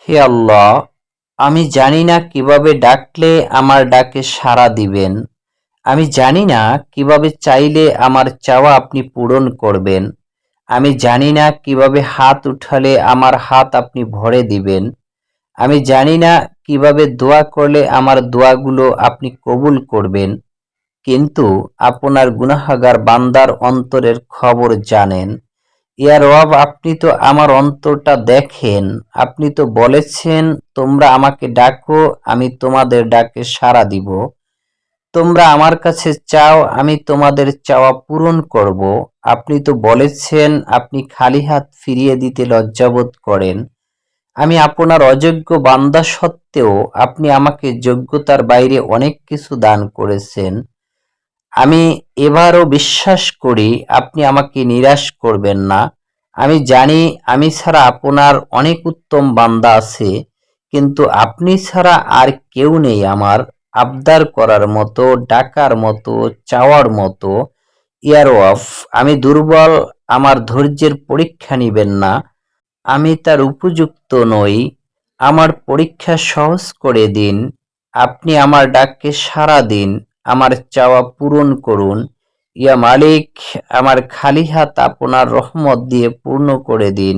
হে আল্লাহ, আমি জানি না কিভাবে ডাকলে আমার ডাকে সাড়া দিবেন। আমি জানি না কিভাবে চাইলে আমার চাওয়া আপনি পূরণ করবেন। আমি জানি না কিভাবে হাত উঠালে আমার হাত আপনি ভরে দিবেন। আমি জানি না কিভাবে দোয়া করলে আমার দোয়াগুলো আপনি কবুল করবেন। কিন্তু আপনার গুনাহগার বান্দার অন্তরের খবর জানেন। ইয়া রব, আপনি তো আমার অন্তরটা দেখেন। আপনি তো বলেছেন, তোমরা আমাকে ডাকো, আমি তোমাদের ডাকে সাড়া দিব। তোমরা আমার কাছে চাও, আমি তোমাদের চাওয়া পূরণ করব। আপনি তো বলেছেন, আপনি খালি হাত ফিরিয়ে দিতে লজ্জাবোধ করেন। আমি আপনার অযোগ্য বান্দা সত্ত্বেও আপনি আমাকে যোগ্যতার বাইরে অনেক কিছু দান করেছেন। আমি এবারও বিশ্বাস করি আপনি আমাকে নিরাশ করবেন না। আমি জানি আমি ছাড়া আপনার অনেক উত্তম বান্দা আছে, কিন্তু আপনি ছাড়া আর কেউ নেই আমার আবদার করার মতো, ডাকার মতো, চাওয়ার মতো। ইয়ারওয়াফ, আমি দুর্বল, আমার ধৈর্যের পরীক্ষা নিবেন না। আমি তার উপযুক্ত নই। আমার পরীক্ষা সহজ করে দিন। আপনি আমার ডাককে সাড়া দিন। আমার চাওয়া পূরণ করুন। ইয়া মালিক, আমার খালি হাত আপনার রহমত দিয়ে পূর্ণ করে দিন।